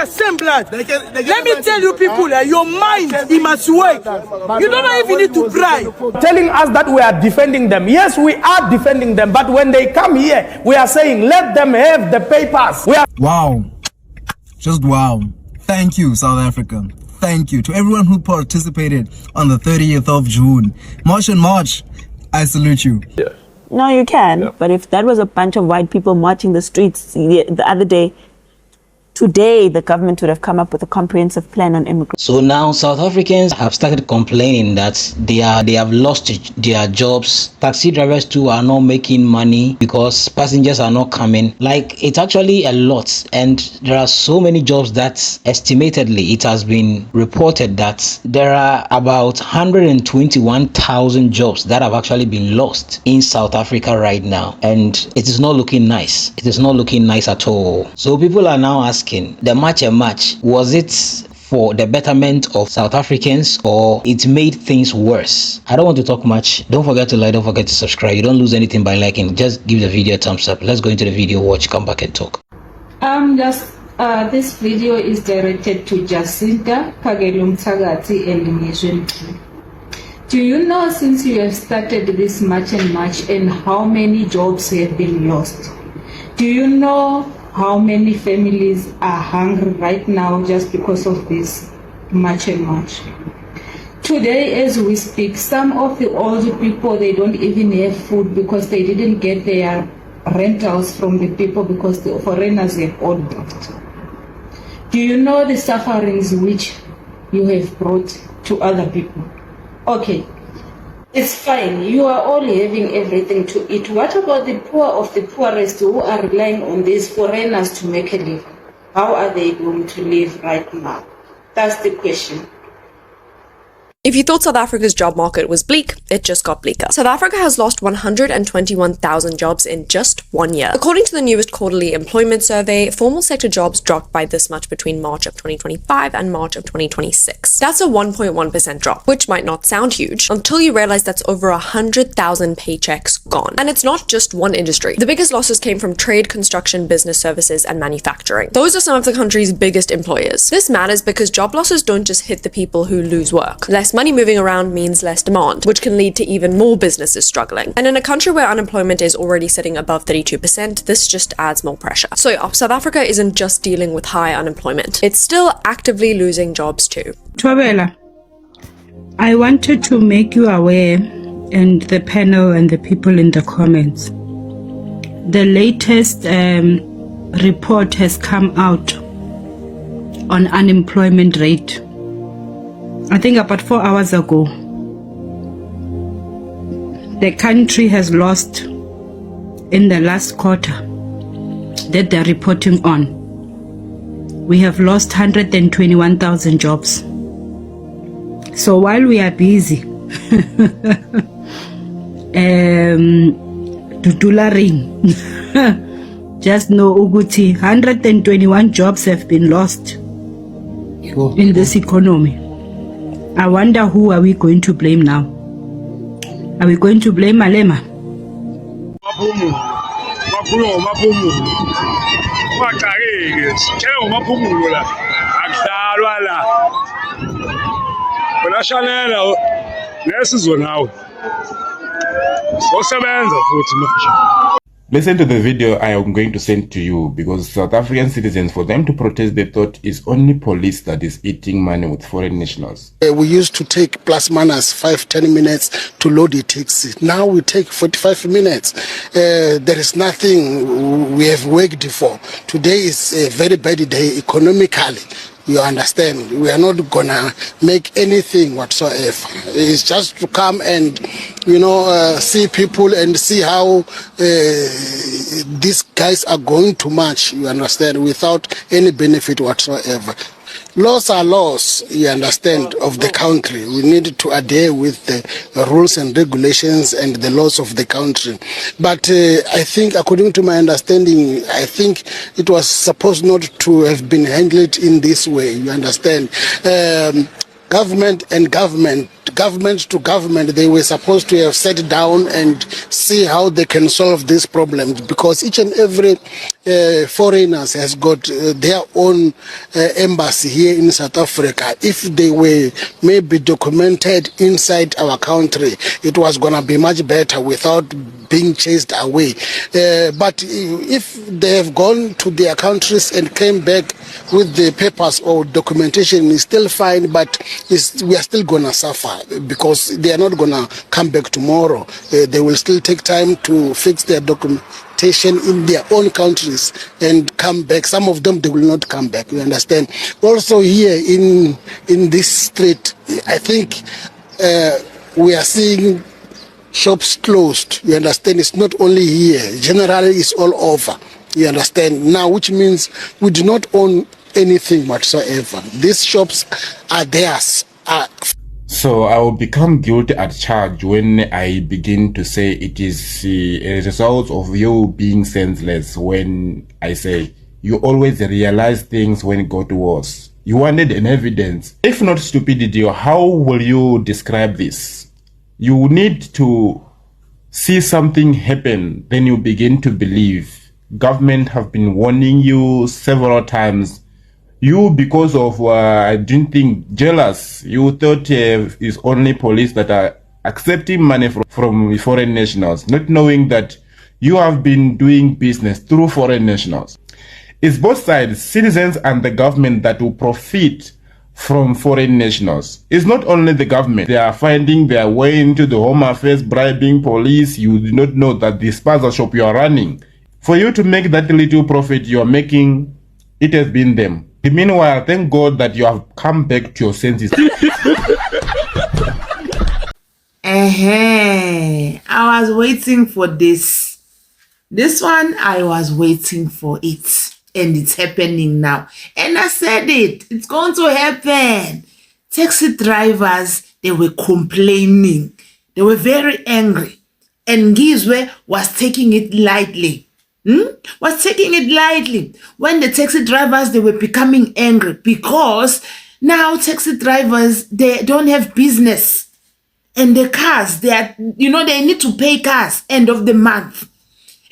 Same blood. Let me tell you people, your mind, it must work. You don't even need to cry. Telling us that we are defending them. Yes, we are defending them, but when they come here, we are saying, let them have the papers. Wow. Just wow. Thank you, South Africa. Thank you to everyone who participated on the 30th of June. March and March, I salute you. Yeah. No, you can. Yeah. But if that was a bunch of white people marching the streets the other day, today, the government would have come up with a comprehensive plan on immigration. So now South Africans have started complaining that they have lost their jobs. Taxi drivers too are not making money because passengers are not coming. Like, it's actually a lot. And there are so many jobs that estimatedly it has been reported that there are about 121,000 jobs that have actually been lost in South Africa right now. And it is not looking nice. It is not looking nice at all. So people are now asking, the match and match, was it for the betterment of South Africans or it made things worse? I don't want to talk much. Don't forget to like, don't forget to subscribe. You don't lose anything by liking. Just give the video a thumbs up. Let's go into the video, watch, come back and talk. This video is directed to Jacinta Kagelum-Tagati and Nation. Do you know, since you have started this match and match, and how many jobs have been lost? Do you know how many families are hungry right now just because of this match and match? Today, as we speak, some of the older people, they don't even have food because they didn't get their rentals from the people because the foreigners have all left. Do you know the sufferings which you have brought to other people? Okay, it's fine. You are all having everything to eat. What about the poor of the poorest who are relying on these foreigners to make a living? How are they going to live right now? That's the question. If you thought South Africa's job market was bleak, it just got bleaker. South Africa has lost 121,000 jobs in just 1 year. According to the newest quarterly employment survey, formal sector jobs dropped by this much between March of 2025 and March of 2026. That's a 1.1% drop, which might not sound huge until you realize that's over 100,000 paychecks gone. And it's not just one industry. The biggest losses came from trade, construction, business services, and manufacturing. Those are some of the country's biggest employers. This matters because job losses don't just hit the people who lose work. Less money moving around means less demand, which can lead to even more businesses struggling. And in a country where unemployment is already sitting above 32%, this just adds more pressure. So South Africa isn't just dealing with high unemployment. It's still actively losing jobs too. Twabela, I wanted to make you aware, and the panel and the people in the comments, the latest report has come out on unemployment rate. I think about 4 hours ago. The country has lost in the last quarter that they're reporting on. We have lost 121,000 jobs. So while we are busy dollaring, just know Uguti, 121 jobs have been lost in this economy. I wonder who are we going to blame now? Are we going to blame Malema? Listen to the video I am going to send to you, because South African citizens, for them to protest, they thought it's only police that is eating money with foreign nationals. We used to take plus minus 5-10 minutes to load the taxi. Now we take 45 minutes. There is nothing we have worked for. Today is a very bad day economically. You understand? We are not gonna make anything whatsoever. It's just to come and, see people and see how these guys are going to march, you understand, without any benefit whatsoever. Laws are laws, you understand, of the country. We need to adhere with the rules and regulations and the laws of the country. But I think, according to my understanding, I think it was supposed not to have been handled in this way, you understand. government to government, they were supposed to have sat down and see how they can solve these problems, because each and every foreigners has got their own embassy here in South Africa. If they were maybe documented inside our country, it was going to be much better without being chased away. But if they have gone to their countries and came back with the papers or documentation, is still fine, but we are still going to suffer, because they are not going to come back tomorrow. They will still take time to fix their documentation in their own countries and come back. Some of them, they will not come back, you understand. Also here in this street, I think we are seeing shops closed, you understand. It's not only here, generally it's all over, you understand now, which means we do not own anything whatsoever. These shops are theirs. So I will become guilty at charge when I begin to say it is a result of you being senseless, when I say you always realize things when it got worse. You wanted an evidence. If not stupidity, how will you describe this? You need to see something happen, then you begin to believe. Government have been warning you several times. You, because of, I didn't think, jealous, you thought it's only police that are accepting money from foreign nationals, not knowing that you have been doing business through foreign nationals. It's both sides, citizens and the government, that will profit from foreign nationals. It's not only the government. They are finding their way into the home affairs, bribing police. You do not know that the spaza shop you are running, for you to make that little profit you are making, it has been them. Meanwhile, thank God that you have come back to your senses. I was waiting for this. This one, I was waiting for it. And it's happening now. And I said it. It's going to happen. Taxi drivers, they were complaining. They were very angry. And Gizwe was taking it lightly. Was taking it lightly. When the taxi drivers, they were becoming angry, because now taxi drivers, they don't have business. And the cars, they are, they need to pay cars end of the month.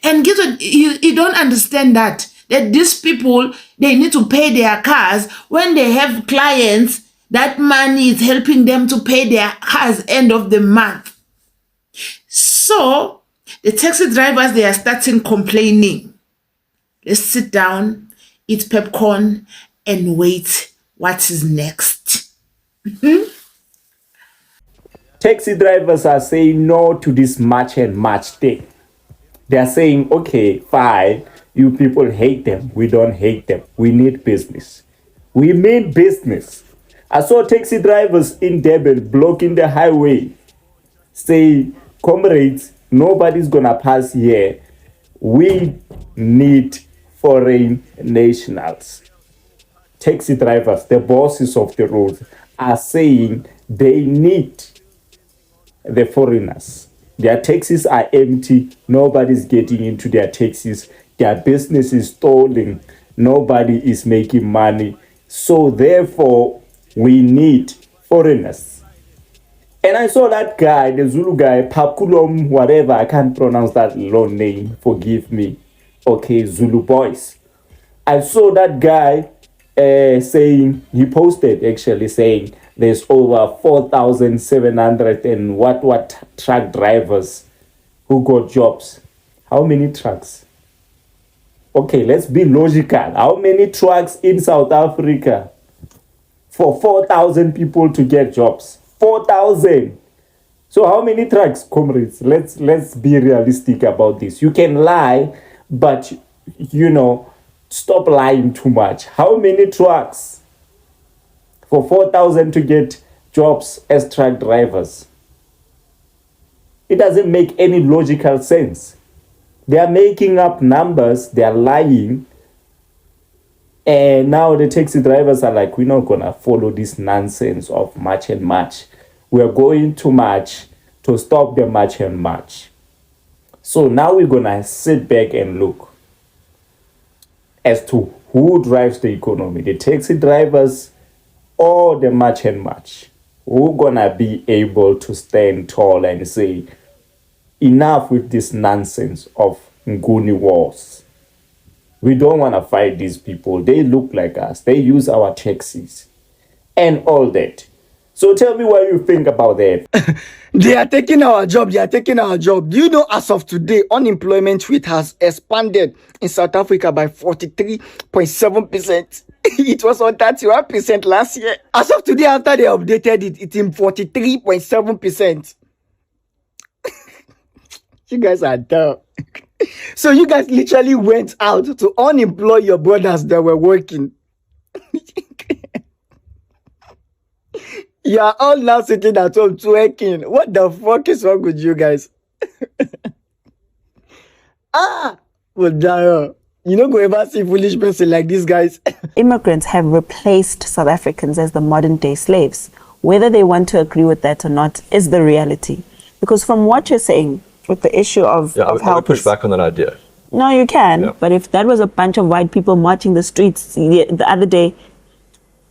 And Gizwe, you don't understand that these people, they need to pay their cars. When they have clients, that money is helping them to pay their cars end of the month. So the taxi drivers, they are starting complaining. Let's sit down, eat popcorn, and wait what is next. Taxi drivers are saying no to this match and match thing. They are saying, okay, fine. You people hate them. We don't hate them. We need business. We need business. I saw taxi drivers in Durban blocking the highway, say, comrades, nobody's gonna pass here. We need foreign nationals. Taxi drivers, the bosses of the road, are saying they need the foreigners. Their taxis are empty. Nobody's getting into their taxis. Their business is stalling. Nobody is making money. So therefore, we need foreigners. And I saw that guy, the Zulu guy, Pakulom, whatever, I can't pronounce that long name, forgive me. Okay, Zulu boys. I saw that guy saying, he posted actually saying, there's over 4,700 and what truck drivers who got jobs. How many trucks? Okay, let's be logical. How many trucks in South Africa for 4,000 people to get jobs? 4,000. So how many trucks, comrades? Let's be realistic about this. You can lie, but stop lying too much. How many trucks for 4,000 to get jobs as truck drivers? It doesn't make any logical sense. They are making up numbers, they are lying. And now the taxi drivers are like, we're not going to follow this nonsense of match and match. We're going to march to stop the match and match. So now we're going to sit back and look as to who drives the economy. The taxi drivers all the match and match, we're gonna be able to stand tall and say, enough with this nonsense of Nguni wars. We don't want to fight these people. They look like us. They use our taxis and all that. So tell me what you think about that. They are taking our job. They are taking our job. Do you know, as of today, unemployment rate has expanded in South Africa by 43.7%. It was on 31% last year. As of today, after they updated it, it's in 43.7%. You guys are dumb. So you guys literally went out to unemploy your brothers that were working. You are all now sitting at home twerking. What the fuck is wrong with you guys? Well, you know, go ever see foolish person like these guys. Immigrants have replaced South Africans as the modern day slaves. Whether they want to agree with that or not is the reality. Because from what you're saying, with the issue of I would push back on that idea. No, you can. But if that was a bunch of white people marching the streets the other day,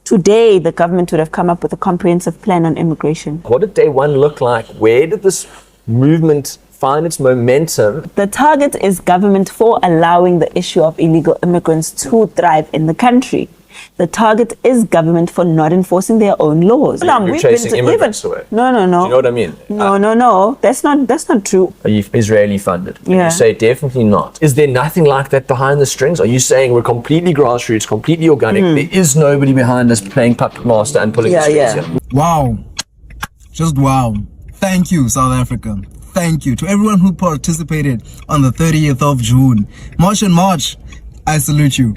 today the government would have come up with a comprehensive plan on immigration. What did day one look like? Where did this movement find its momentum? The target is government for allowing the issue of illegal immigrants to thrive in the country. The target is government for not enforcing their own laws. You're chasing immigrants away. No. Do you know what I mean? No. That's not true. Are you Israeli funded? Yeah. You say definitely not. Is there nothing like that behind the strings? Are you saying we're completely grassroots, completely organic? There is nobody behind us playing puppet master and pulling the strings here? Wow. Just wow. Thank you, South Africa. Thank you to everyone who participated on the 30th of June. March and March, I salute you.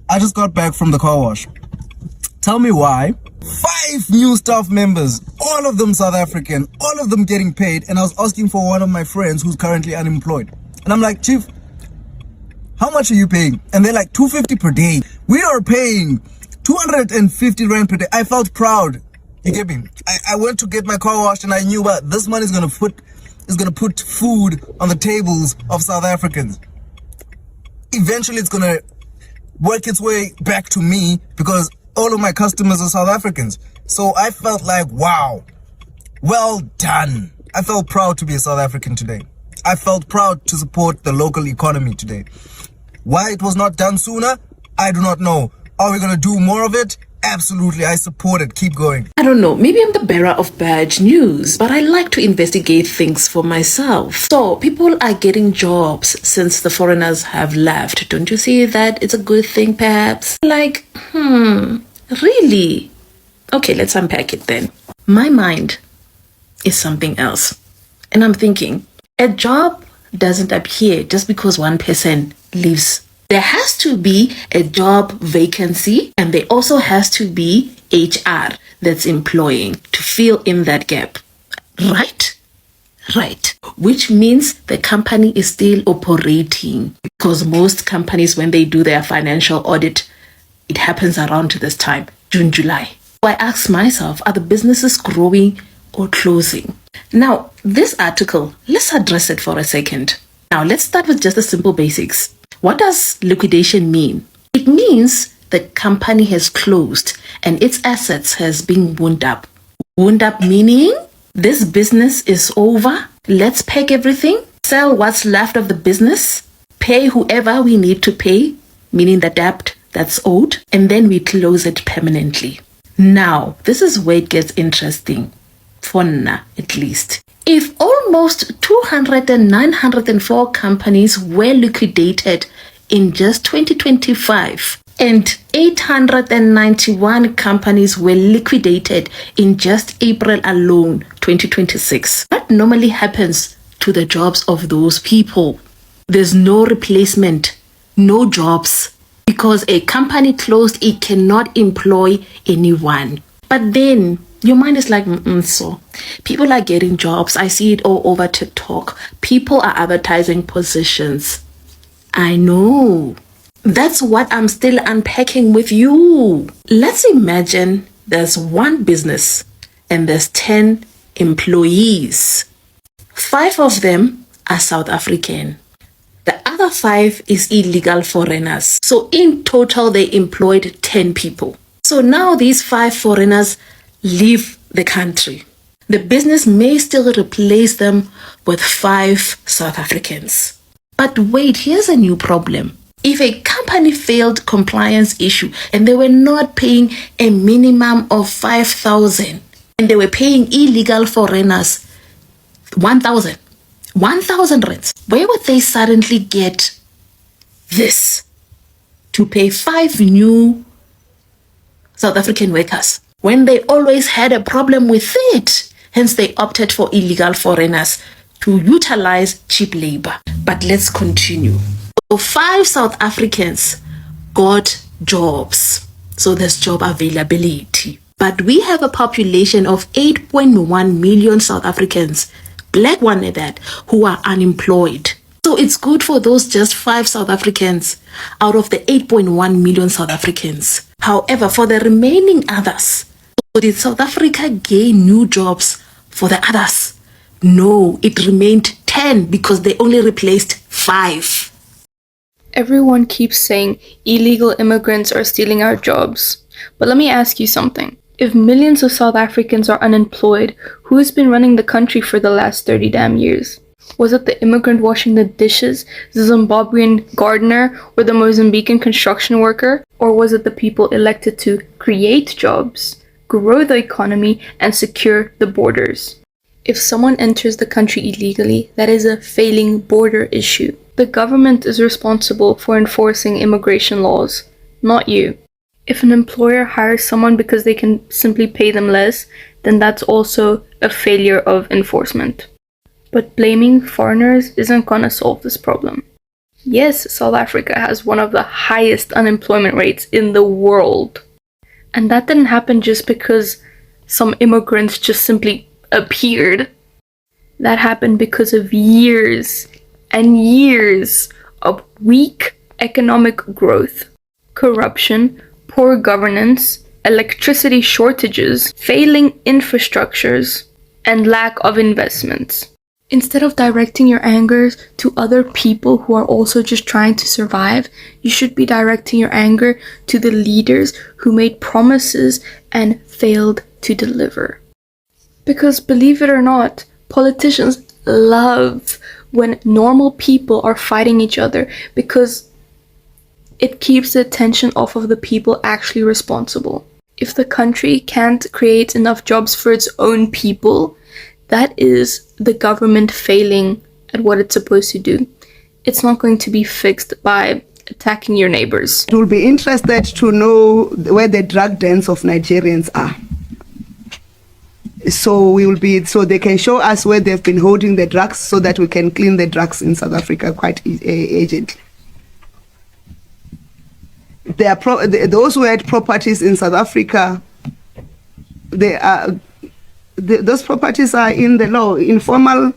I just got back from the car wash. Tell me why 5 new staff members, all of them South African, all of them getting paid, and I was asking for one of my friends who's currently unemployed. And I'm like, Chief, how much are you paying? And they're like, 250 per day. We are paying 250 rand per day. I felt proud. You get me? I went to get my car washed and I knew that this money is gonna put food on the tables of South Africans. Eventually it's gonna work its way back to me because all of my customers are South Africans. So I felt like, wow, well done. I felt proud to be a South African today. I felt proud to support the local economy today. Why it was not done sooner, I do not know. Are we gonna do more of it? Absolutely, I support it. Keep going. I don't know, maybe I'm the bearer of bad news, but I like to investigate things for myself. So people are getting jobs since the foreigners have left. Don't you see that it's a good thing perhaps? Like, really? Okay, let's unpack it then. My mind is something else. And I'm thinking, a job doesn't appear just because one person leaves. There has to be a job vacancy, and there also has to be HR that's employing to fill in that gap. Right? Right. Which means the company is still operating, because most companies, when they do their financial audit, it happens around this time, June, July. So I ask myself, are the businesses growing or closing? Now, this article, let's address it for a second. Now, let's start with just the simple basics. What does liquidation mean? It means the company has closed and its assets has been wound up. Wound up meaning this business is over. Let's pack everything, sell what's left of the business, pay whoever we need to pay, meaning the debt that's owed, and then we close it permanently. Now, this is where it gets interesting, for now at least. If almost 904 companies were liquidated in just 2025 and 891 companies were liquidated in just April alone, 2026, what normally happens to the jobs of those people? There's no replacement, no jobs, because a company closed, it cannot employ anyone. But then your mind is like, so people are getting jobs. I see it all over TikTok. People are advertising positions. I know. That's what I'm still unpacking with you. Let's imagine there's one business and there's 10 employees. 5 of them are South African. The other 5 is illegal foreigners. So in total, they employed 10 people. So now these 5 foreigners leave the country. The business may still replace them with 5 South Africans. But wait, here's a new problem. If a company failed compliance issue and they were not paying a minimum of 5,000 and they were paying illegal foreigners 1,000 rands, where would they suddenly get this to pay 5 new South African workers when they always had a problem with it? Hence, they opted for illegal foreigners to utilize cheap labor. But let's continue. So 5 South Africans got jobs. So there's job availability. But we have a population of 8.1 million South Africans, black one at that, who are unemployed. So it's good for those just 5 South Africans out of the 8.1 million South Africans. However, for the remaining others, so did South Africa gain new jobs for the others? No, it remained 10 because they only replaced 5. Everyone keeps saying illegal immigrants are stealing our jobs. But let me ask you something. If millions of South Africans are unemployed, who has been running the country for the last 30 damn years? Was it the immigrant washing the dishes, the Zimbabwean gardener, or the Mozambican construction worker? Or was it the people elected to create jobs, grow the economy, and secure the borders? If someone enters the country illegally, that is a failing border issue. The government is responsible for enforcing immigration laws, not you. If an employer hires someone because they can simply pay them less, then that's also a failure of enforcement. But blaming foreigners isn't gonna solve this problem. Yes, South Africa has one of the highest unemployment rates in the world. And that didn't happen just because some immigrants just simply appeared. That happened because of years and years of weak economic growth, corruption, poor governance, electricity shortages, failing infrastructures, and lack of investments. Instead of directing your anger to other people who are also just trying to survive, you should be directing your anger to the leaders who made promises and failed to deliver. Because believe it or not, politicians love when normal people are fighting each other because it keeps the attention off of the people actually responsible. If the country can't create enough jobs for its own people, that is the government failing at what it's supposed to do. It's not going to be fixed by attacking your neighbors. We'll be interested to know where the drug dens of Nigerians are. So they can show us where they've been holding the drugs so that we can clean the drugs in South Africa quite urgently. Those who had properties in South Africa, those properties are in the law. Informal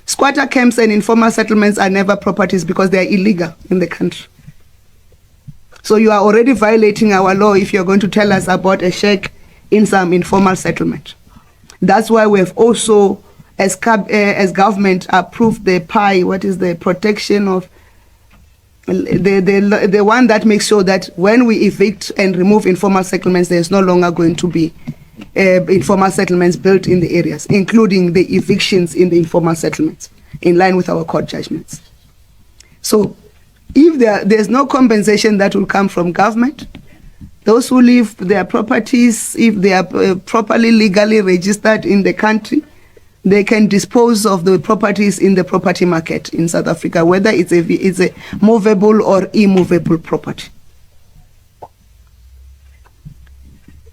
squatter camps and informal settlements are never properties because they are illegal in the country. So you are already violating our law if you're going to tell us about a shack in some informal settlement. That's why we have also, as government, approved the PI, what is the protection of, the one that makes sure that when we evict and remove informal settlements, there's no longer going to be informal settlements built in the areas, including the evictions in the informal settlements, in line with our court judgments. So if there's no compensation that will come from government, those who leave their properties, if they are properly legally registered in the country, they can dispose of the properties in the property market in South Africa, whether it's a movable or immovable property.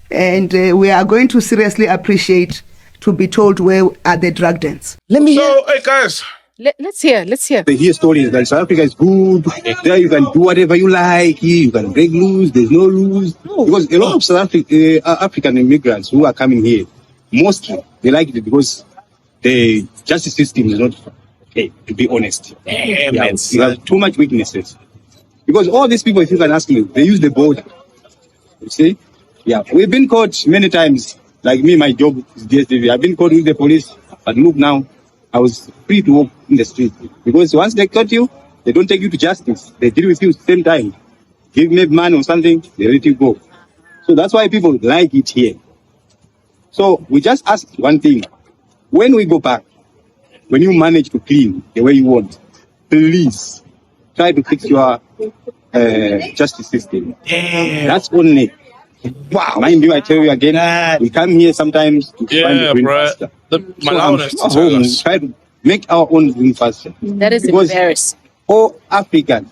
And we are going to seriously appreciate to be told where are the drug dens. Hey guys. Let's hear. They hear stories that South Africa is good. There you can do whatever you like. You can break rules. There's no rules. Because a lot of South African immigrants who are coming here, mostly they like it because the justice system is not okay, to be honest. You have too much weaknesses. Because all these people, if you can ask me, they use the border. You see? Yeah, we've been caught many times. Like me, my job is DSTV. I've been caught with the police, but look now, I was free to walk in the street. Because once they caught you, they don't take you to justice. They deal with you at the same time. Give me money or something, they let you go. So that's why people like it here. So we just ask one thing. When we go back, when you manage to clean the way you want, please try to fix your justice system. Damn. That's only. Wow. Mind you, I tell you again, we come here sometimes to find the green faster. Try to make our own green faster. That is because embarrassing. all Africa,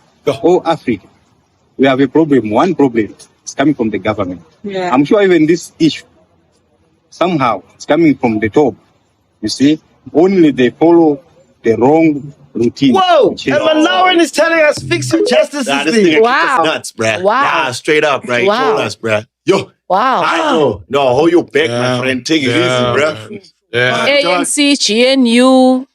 we have a problem. One problem is coming from the government. Yeah. I'm sure even this issue, somehow, it's coming from the top. You see, only they follow the wrong routine. Whoa! And Malawian is telling us fix your justice Nah, this system. nigga wow. Nuts, bruh. Wow. Nah, straight up, right? Wow. Told us, bruh. Yo. Wow. I know. No, hold your back, my friend. Take it easy, bruh. Yeah. ANC, GNU.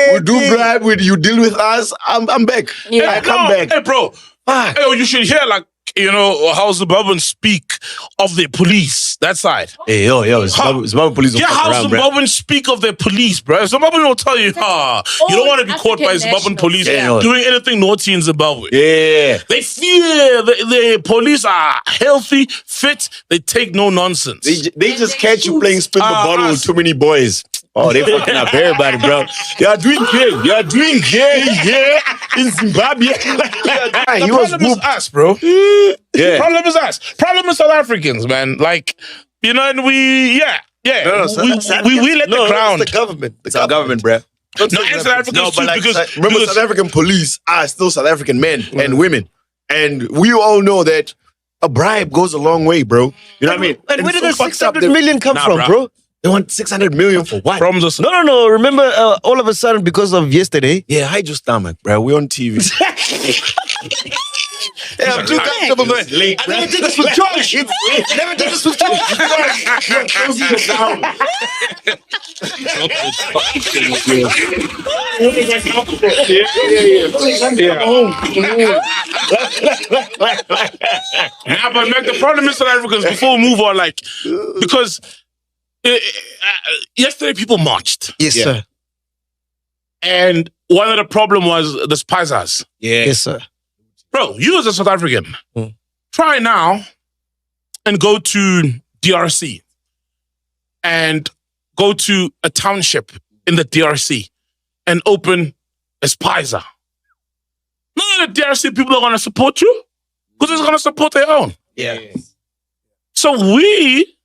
We do bribe with you, deal with us. I'm back. Yeah. I come back. Hey, bro. Hey, you should hear, like, you know, how Zimbabweans speak of their police, that side. Hey, yo, Zimbabwe police don't Yeah, fuck how around, bruh. Zimbabweans speak of their police, bro. Zimbabwean will tell you, you don't want to be caught by Zimbabwean police doing anything naughty in Zimbabwe. Yeah. They fear the police are healthy, fit, they take no nonsense. They just catch you playing spin the bottle with too many boys. Oh, they fucking up everybody, bro. You are doing good. You are doing good here in Zimbabwe. The problem is us, bro. Yeah. The problem is us. Problem is South Africans, man. Like, you know, and we let the ground. It's the government. It's our government, bro. No, and South Africans too, because remember, South African police are still South African men and women. And we all know that a bribe goes a long way, bro. You know what I mean? And where did the 600 million come from, bro? They want 600 million for what? No. Remember, all of a sudden, because of yesterday. Yeah, hide your stomach, bro. We're on TV. Yeah, I'm too comfortable, man. I never did this with George. I never did this with Yeah, but like, the problem is South Africans, before we move on, like, because yesterday people marched. Yes, sir. And one of the problem was the spizers. Yeah. Yes, sir. Bro, you as a South African, try now and go to DRC and go to a township in the DRC and open a spizer. None of the DRC people are going to support you because they're going to support their own. Yeah. So we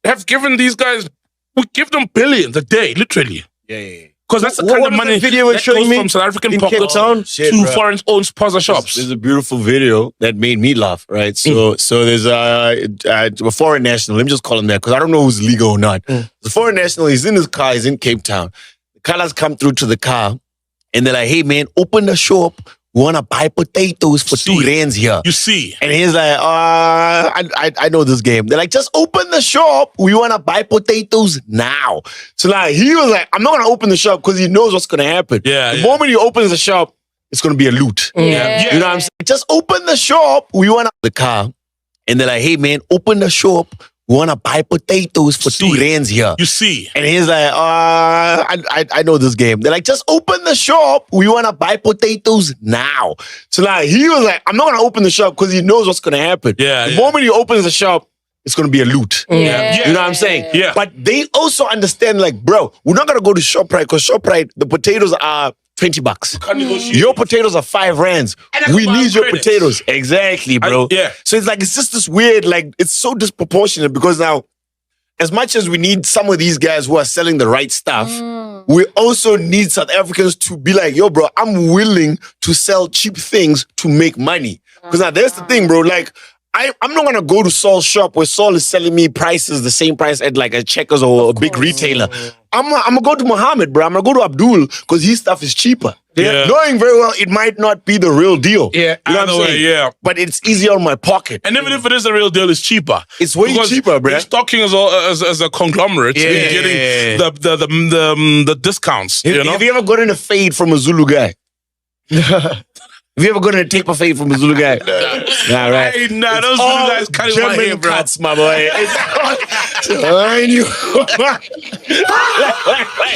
have given these guys, we give them billions a day, literally. Yeah. Because that's the kind of money video was that showing goes me from South African in Cape pockets Town to foreign-owned sponsor shops. There's a beautiful video that made me laugh, right? So there's a foreign national. Let me just call him that because I don't know who's legal or not. The foreign national, he's in his car, he's in Cape Town. The colors come through to the car and they're like, hey, man, open the shop. We want to buy potatoes for 2 rands here. You see. And he's like, I know this game. They're like, just open the shop. We want to buy potatoes now. So like, he was like, I'm not going to open the shop because he knows what's going to happen. Yeah. The moment he opens the shop, it's going to be a loot. Yeah. You know what I'm saying? Just open the shop. We want the car. And they're like, hey, man, open the shop. We want to buy potatoes for 2 rands here. You see. And he's like, I know this game. They're like, just open the shop. We want to buy potatoes now. So like, he was like, I'm not going to open the shop because he knows what's going to happen. Yeah. The moment he opens the shop, it's going to be a loot. Yeah. You know what I'm saying? Yeah. But they also understand like, bro, we're not going to go to ShopRite because ShopRite, the potatoes are $20. Your potatoes are 5 rands. We need your potatoes. Exactly, bro. So it's just this weird, like, it's so disproportionate because now, as much as we need some of these guys who are selling the right stuff, we also need South Africans to be like, yo, bro, I'm willing to sell cheap things to make money. Because now there's the thing, bro, like, I'm not going to go to Saul's shop where Saul is selling me prices, the same price at like a Checkers or a big retailer. I'm going to go to Muhammad, bro. I'm going to go to Abdul because his stuff is cheaper. Yeah. Knowing very well it might not be the real deal. Yeah, you know what I'm saying? Yeah. But it's easier on my pocket. And even if it is the real deal, it's cheaper. It's way cheaper, bro. Stocking as a conglomerate, getting the discounts. You know? Have you ever gotten a fade from a Zulu guy? Have you ever gotten a tape of fade from a Zulu guy? Nah, right? Nah, those Zulu guys cutting my hair, bro. Cuts, my boy. I knew.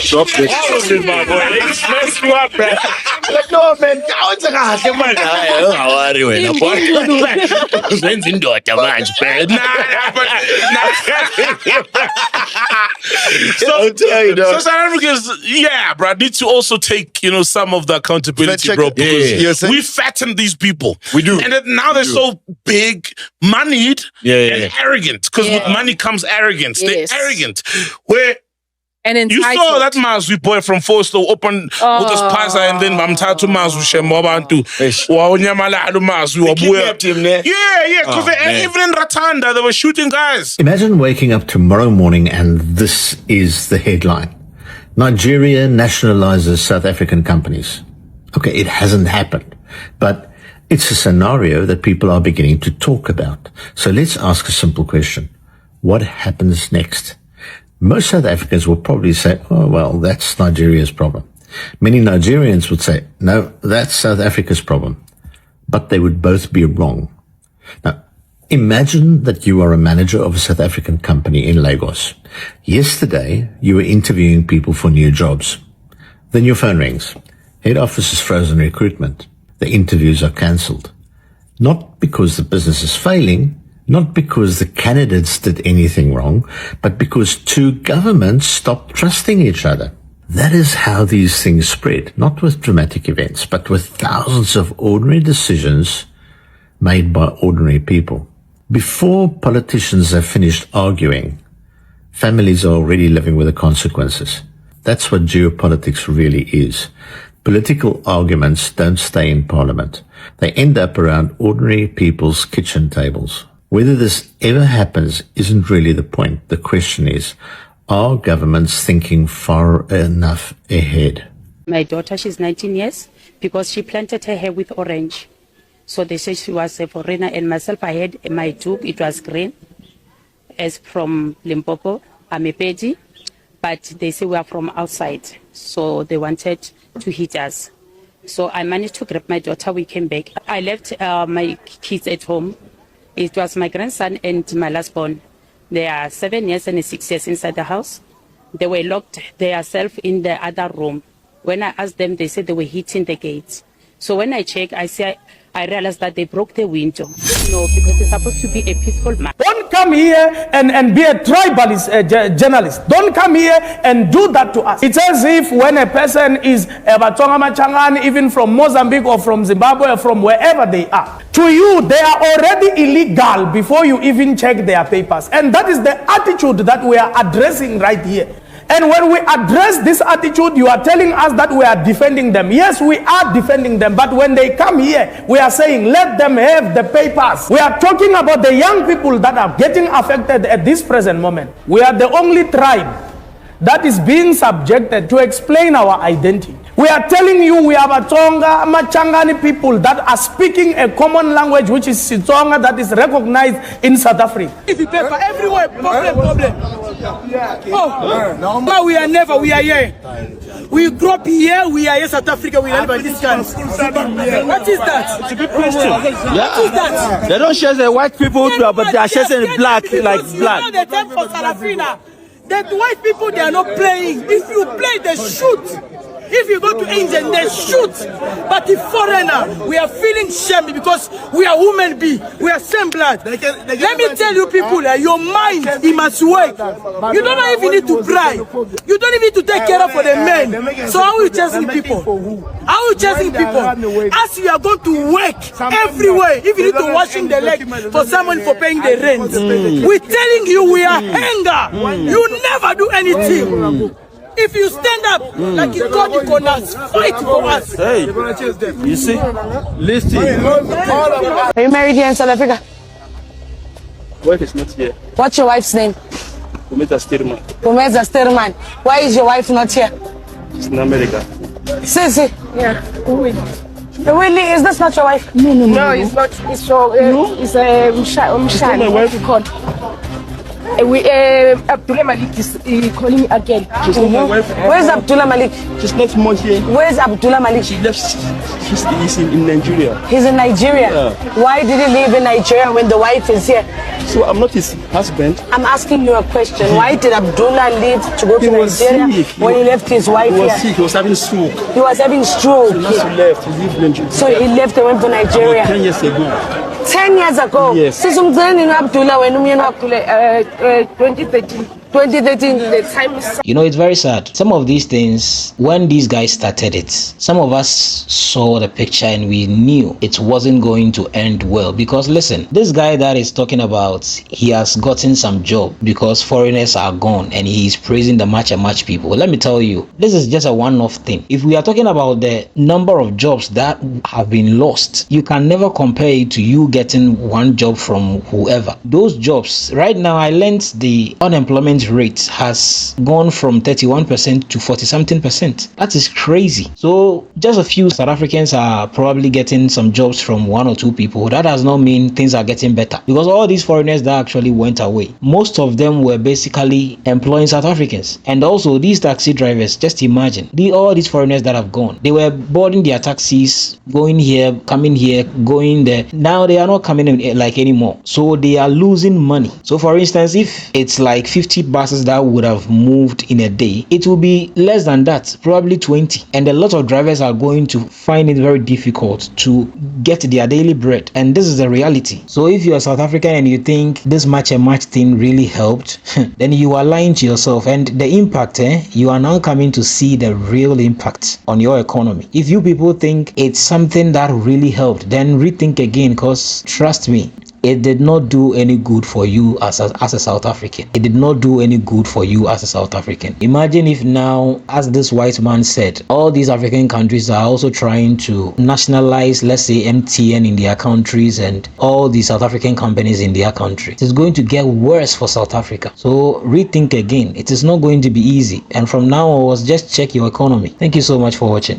Stop this. My boy. It's messed you up, man. Like, no, man. How are you? So South Africans, yeah, bro, need to also take, some of the accountability, bro, because we fatten these people. We do. And then now they're so big, moneyed, and arrogant. Because with money comes arrogance. Yes. They're arrogant. Where and you saw that Mazwi boy from Forster open with his pasa and then Mamtatu Mazwi Shemobantu. Yeah, because even in Ratanda, they were shooting guys. Imagine waking up tomorrow morning and this is the headline. Nigeria nationalizes South African companies. Okay, it hasn't happened, but it's a scenario that people are beginning to talk about. So let's ask a simple question. What happens next? Most South Africans will probably say, oh, well, that's Nigeria's problem. Many Nigerians would say, no, that's South Africa's problem. But they would both be wrong. Now, imagine that you are a manager of a South African company in Lagos. Yesterday, you were interviewing people for new jobs. Then your phone rings. Head office is frozen recruitment. The interviews are cancelled. Not because the business is failing, not because the candidates did anything wrong, but because two governments stopped trusting each other. That is how these things spread, not with dramatic events, but with thousands of ordinary decisions made by ordinary people. Before politicians have finished arguing, families are already living with the consequences. That's what geopolitics really is. Political arguments don't stay in parliament. They end up around ordinary people's kitchen tables. Whether this ever happens isn't really the point. The question is, are governments thinking far enough ahead? My daughter, she's 19 years, because she planted her hair with orange. So they say she was a foreigner, and myself, I had my tube, it was green, as from Limpopo. I'm a Pedi, but they say we are from outside. So they wanted to hit us. So I managed to grab my daughter, we came back. I left my kids at home. It was my grandson and my last born. They are 7 years and 6 years inside the house. They were locked themselves in the other room. When I asked them, they said they were hitting the gates. So when I checked, I realized that they broke the window. No, because it's supposed to be a peaceful man. Don't come here and be a tribalist journalist. Don't come here and do that to us. It's as if when a person is a Batonga Machangan, even from Mozambique or from Zimbabwe or from wherever they are, to you, they are already illegal before you even check their papers. And that is the attitude that we are addressing right here. And when we address this attitude, you are telling us that we are defending them. Yes, we are defending them. But when they come here, we are saying, let them have the papers. We are talking about the young people that are getting affected at this present moment. We are the only tribe that is being subjected to explain our identity. We are telling you we are Batonga, Machangani people that are speaking a common language, which is Sitsonga, that is recognized in South Africa. If you paper everywhere, problem. Oh, now we are never, we are here. We grew up here, we are here, South Africa, we are never this country. What is that? It's a good question. What is that? They don't share the white people, but they are sharing black, like black. You know the time for Sarafina, that white people, they are not playing. If you play, they shoot. If you go to England, they shoot. But the foreigner, we are feeling shame because we are human beings. We are same blood. Let me tell you people, your mind, it must work. You don't even need to cry. You don't even need to take care of for the men. So how are you chasing people? How are you chasing people? As you are going to work everywhere, if you need to washing the leg for someone for paying the rent. We're telling you we are anger. You never do anything. If you stand up like you got the corners, fight for us. Hey, you see? Listen. Are you married here in South Africa? Wife is not here. What's your wife's name? Kumeta Stirman. Kumeza Stirman. Why is your wife not here? She's in America. Sissy. Yeah. Really? Is this not your wife? No, it's not. It's your. It's a my wife. Abdullah Malik is calling me again. She's not my wife. Where's Abdullah Malik? She's not more here. Where's Abdullah Malik? She left. He's in Nigeria. He's in Nigeria. Yeah. Why did he leave in Nigeria when the wife is here? So I'm not his husband. I'm asking you a question. Why did Abdullah leave to go to Nigeria sick. when he left his wife He was here? sick. He was having stroke. He was having stroke. So now he left. He lived in Nigeria. So he left and went to Nigeria. About 10 years ago. 10 years ago? Yes. Since Abdullah when 2013. 2013, the time is... You know, it's very sad. Some of these things, when these guys started it, some of us saw the picture and we knew it wasn't going to end well. Because listen, this guy that is talking about, he has gotten some job because foreigners are gone and he is praising the match and match people. Let me tell you, this is just a one-off thing. If we are talking about the number of jobs that have been lost, you can never compare it to you getting one job from whoever. Those jobs, right now, I learned the unemployment rate has gone from 31% to 40-something%. That is crazy. So just a few South Africans are probably getting some jobs from one or two people. That does not mean things are getting better, because all these foreigners that actually went away, most of them were basically employing South Africans. And also these taxi drivers, just imagine all these foreigners that have gone, they were boarding their taxis, going here, coming here, going there. Now they are not coming in like anymore, so they are losing money. So for instance, if it's like 50 buses that would have moved in a day, it will be less than that, probably 20. And a lot of drivers are going to find it very difficult to get their daily bread. And this is the reality. So if you're South African and you think this match and match thing really helped, then you are lying to yourself. And the impact, you are now coming to see the real impact on your economy. If you people think it's something that really helped, then rethink again, because trust me, it did not do any good for you as a South African. It did not do any good for you as a South African. Imagine if now, as this white man said, all these African countries are also trying to nationalize, let's say, MTN in their countries and all the South African companies in their country. It is going to get worse for South Africa. So rethink again. It is not going to be easy. And from now on, just check your economy. Thank you so much for watching.